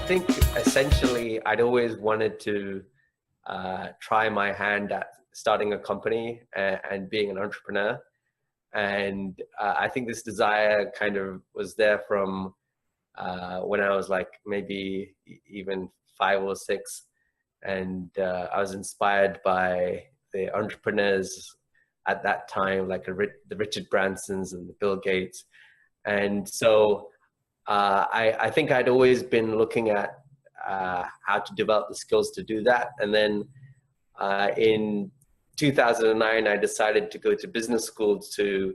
think essentially I'd always wanted to try my hand at starting a company and being an entrepreneur. And I think this desire kind of was there from when I was like maybe even 5 or 6. And I was inspired by the entrepreneurs at that time, like the Richard Bransons and the Bill Gates. And so I think I'd always been looking at how to develop the skills to do that. And then in 2009, I decided to go to business school to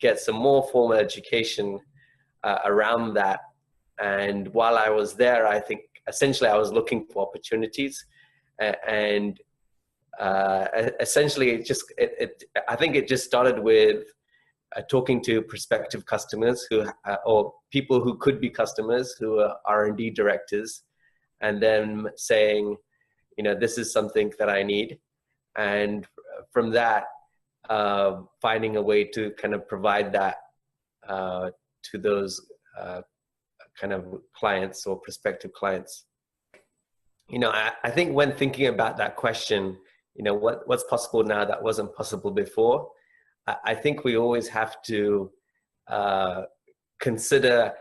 get some more formal education around that. And while I was there, I think essentially I was looking for opportunities, and essentially I think it just started with talking to prospective customers who or people who could be customers who are R&D directors, and then saying, you know, this is something that I need. And from that, finding a way to kind of provide that to those kind of clients or prospective clients. You know, I think when thinking about that question, you know, what's possible now that wasn't possible before, I think we always have to consider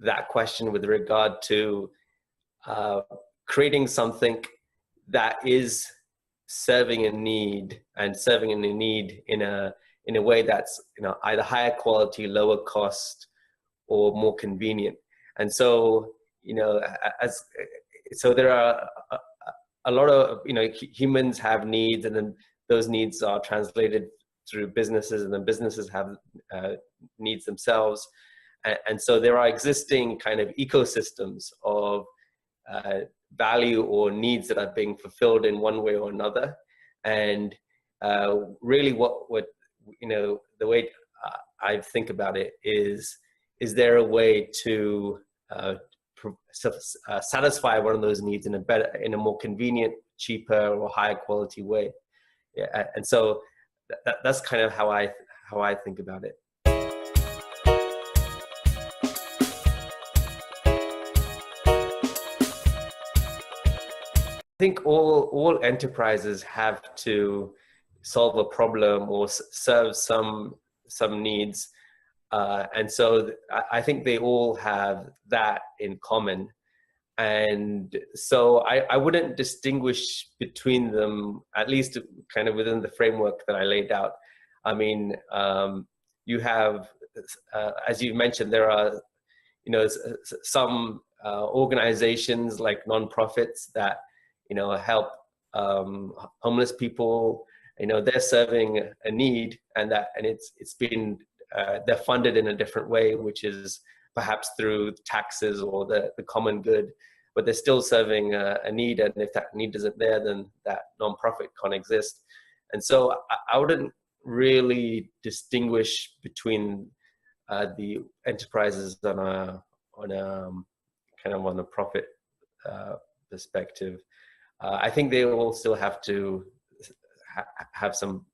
that question with regard to creating something that is serving a need, and serving in a need in a way that's, you know, either higher quality, lower cost, or more convenient. And so, you know, so there are a lot of, you know, humans have needs, and then those needs are translated through businesses, and then businesses have needs themselves. And so there are existing kind of ecosystems of value or needs that are being fulfilled in one way or another. And really what you know, the way I think about it is there a way to satisfy one of those needs in a more convenient, cheaper, or higher quality way? Yeah, and so that's kind of how I think about it. I think all enterprises have to solve a problem or serve some needs, and so I think they all have that in common. And so I wouldn't distinguish between them, at least kind of within the framework that I laid out. I mean, you have, as you mentioned, there are, you know, some organizations like nonprofits that, you know, help homeless people. You know, they're serving a need, and it's been they're funded in a different way, which is perhaps through taxes or the common good, but they're still serving a need. And if that need isn't there, then that nonprofit can't exist. And so I wouldn't really distinguish between the enterprises on a kind of on a profit perspective. I think they all still have to have some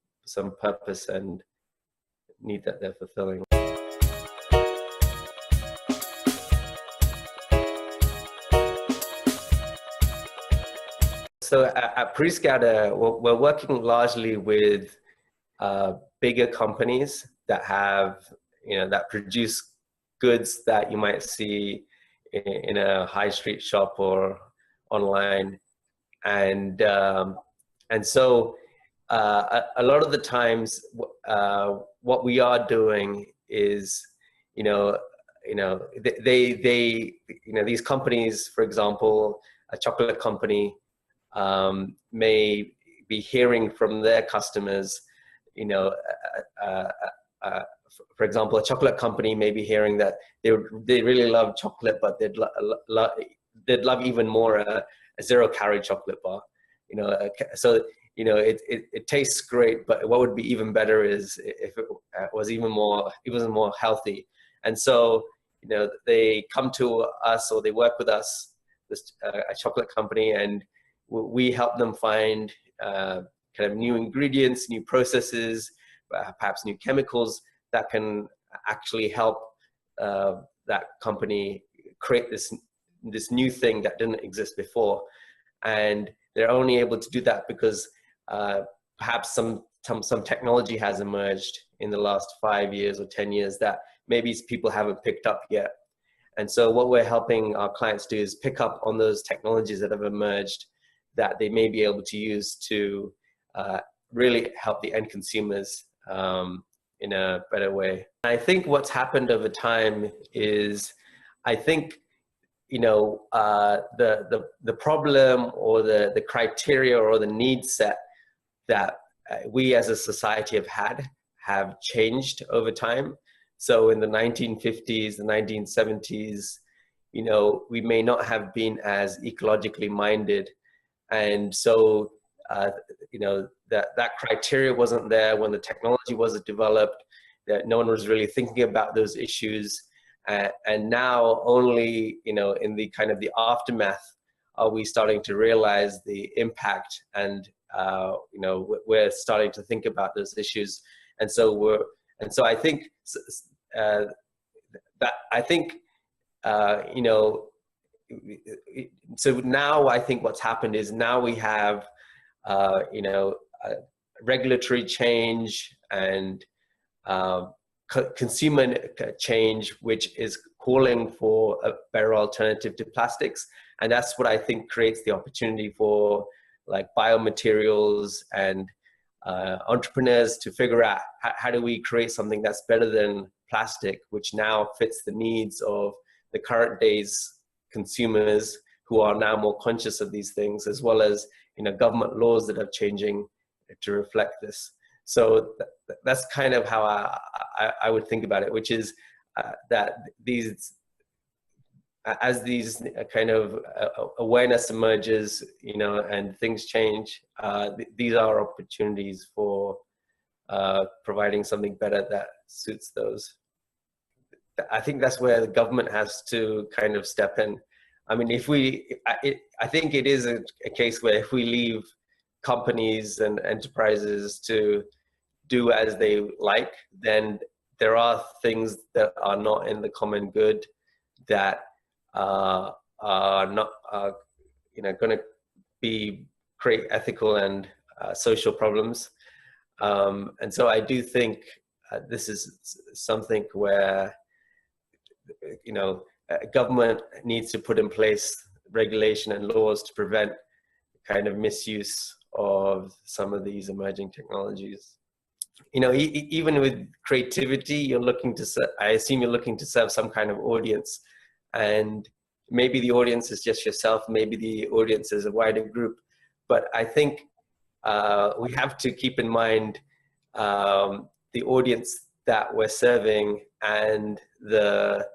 purpose and need that they're fulfilling. So at Prescatter, we're working largely with bigger companies that have, you know, that produce goods that you might see in a high street shop or online. And so a lot of the times what we are doing is, you know, these companies, for example, a chocolate company may be hearing from their customers, you know, for example, a chocolate company may be hearing that they really love chocolate, but they'd love even more a zero-calorie chocolate bar, you know. So, you know, it tastes great, but what would be even better is if it was even more healthy. And so, you know, they come to us, or they work with us, a chocolate company, and we help them find kind of new ingredients, new processes, perhaps new chemicals that can actually help that company create this new thing that didn't exist before. And they're only able to do that because perhaps some technology has emerged in the last 5 years or 10 years that maybe people haven't picked up yet. And so what we're helping our clients do is pick up on those technologies that have emerged that they may be able to use to really help the end consumers in a better way. I think what's happened over time is, I think, the problem or the criteria or the need set that we as a society have changed over time. So in the 1950s, the 1970s, we may not have been as ecologically minded. And so, that criteria wasn't there when the technology wasn't developed, that no one was really thinking about those issues. And now only, in the kind of the aftermath, are we starting to realize the impact, and, we're starting to think about those issues. And so I think so now I think what's happened is now we have, regulatory change and consumer change, which is calling for a better alternative to plastics. And that's what I think creates the opportunity for like biomaterials and entrepreneurs to figure out how do we create something that's better than plastic, which now fits the needs of the current day's consumers who are now more conscious of these things, as well as government laws that are changing to reflect this. So that's kind of how I would think about it, which is that as these kind of awareness emerges, and things change, these are opportunities for providing something better that suits those. I think that's where the government has to kind of step in. I mean, I think it is a case where if we leave companies and enterprises to do as they like, then there are things that are not in the common good that are not, going to create ethical and social problems. And so I do think this is something where, government needs to put in place regulation and laws to prevent kind of misuse of some of these emerging technologies. Even with creativity, I assume you're looking to serve some kind of audience, and maybe the audience is just yourself, maybe the audience is a wider group, but I think we have to keep in mind the audience that we're serving and the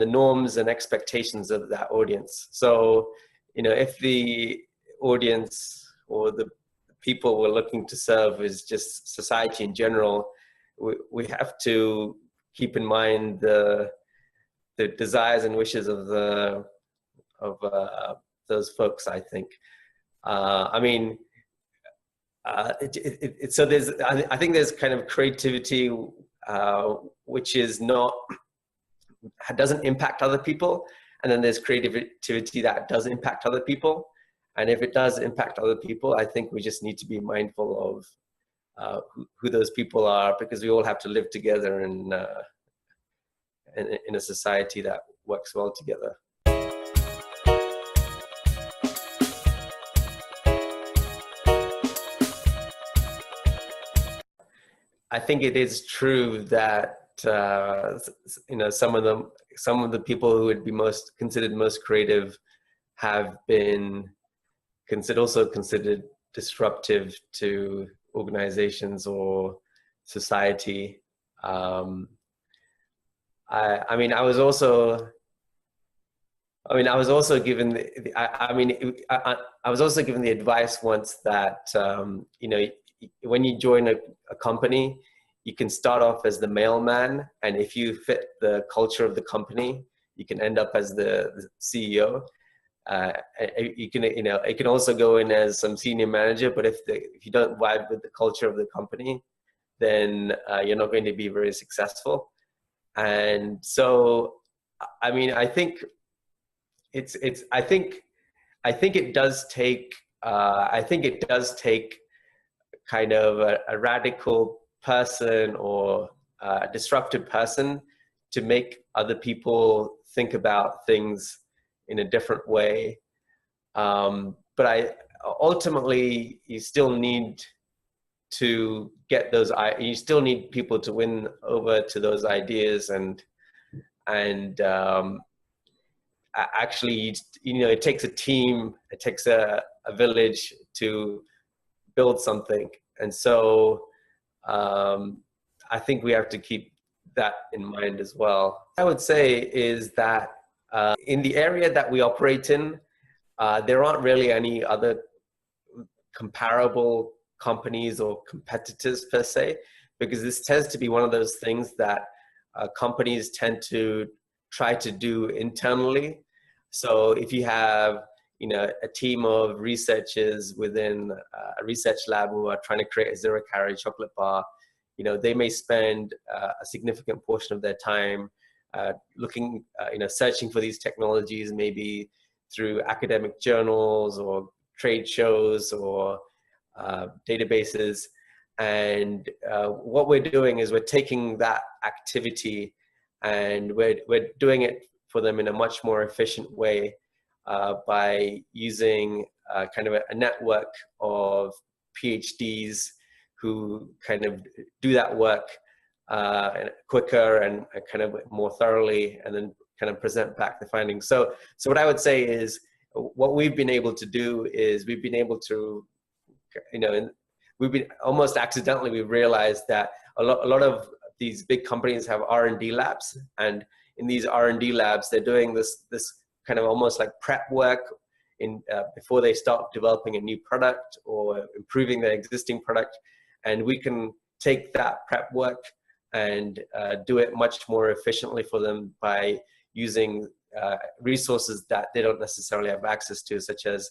norms and expectations of that audience. So, if the audience or the people we're looking to serve is just society in general, we have to keep in mind the desires and wishes of those folks, I think. So I think there's kind of creativity which doesn't impact other people, and then there's creativity that does impact other people. And if it does impact other people, I think we just need to be mindful of who those people are, because we all have to live together in a society that works well together. I think it is true that some of the people who would be considered most creative have been also considered disruptive to organizations or society. I was also given the advice once that when you join a company, you can start off as the mailman, and if you fit the culture of the company, you can end up as the CEO. It can also go in as some senior manager, but if you don't vibe with the culture of the company, then you're not going to be very successful. And so I mean, I think I think it does take, kind of a radical person or a disruptive person to make other people think about things in a different way. But ultimately, you still need to get those, you still need people to win over to those ideas, and actually, it takes a team, it takes a village to build something. And so I think we have to keep that in mind as well. I would say is that in the area that we operate in, there aren't really any other comparable companies or competitors per se, because this tends to be one of those things that companies tend to try to do internally. So if you have a team of researchers within a research lab who are trying to create a zero-calorie chocolate bar, they may spend a significant portion of their time looking, searching for these technologies, maybe through academic journals or trade shows or databases. And what we're doing is we're taking that activity and we're doing it for them in a much more efficient way by using kind of a network of PhDs who kind of do that work quicker and kind of more thoroughly, and then kind of present back the findings. So what I would say is what we've been able to do is we've been able to, we've been almost accidentally, we've realized that a lot of these big companies have R&D labs, and in these R&D labs, they're doing this kind of almost like prep work before they start developing a new product or improving their existing product. And we can take that prep work and do it much more efficiently for them by using resources that they don't necessarily have access to, such as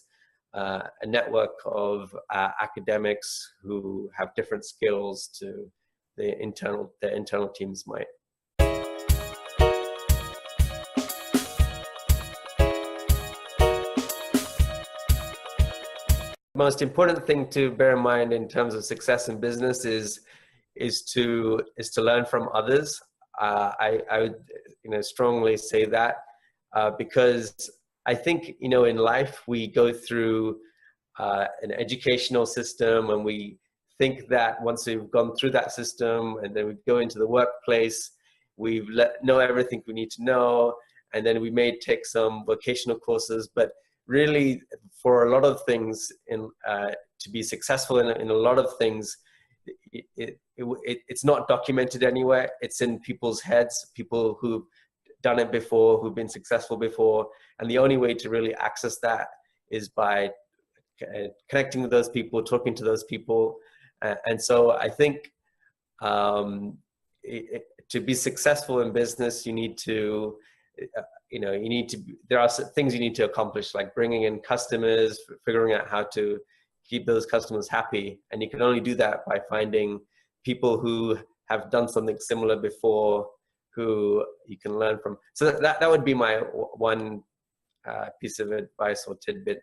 a network of academics who have different skills to their internal teams might. Most important thing to bear in mind in terms of success in business is to learn from others. I would strongly say that because I think in life we go through an educational system, and we think that once we've gone through that system and then we go into the workplace, we know everything we need to know, and then we may take some vocational courses, but really for a lot of things to be successful in a lot of things, it's not documented anywhere. It's in people's heads, people who've done it before, who've been successful before. And the only way to really access that is by connecting with those people, talking to those people. And so I think to be successful in business, you need to, there are things you need to accomplish, like bringing in customers, figuring out how to keep those customers happy. And you can only do that by finding people who have done something similar before, who you can learn from. So that would be my one piece of advice or tidbit.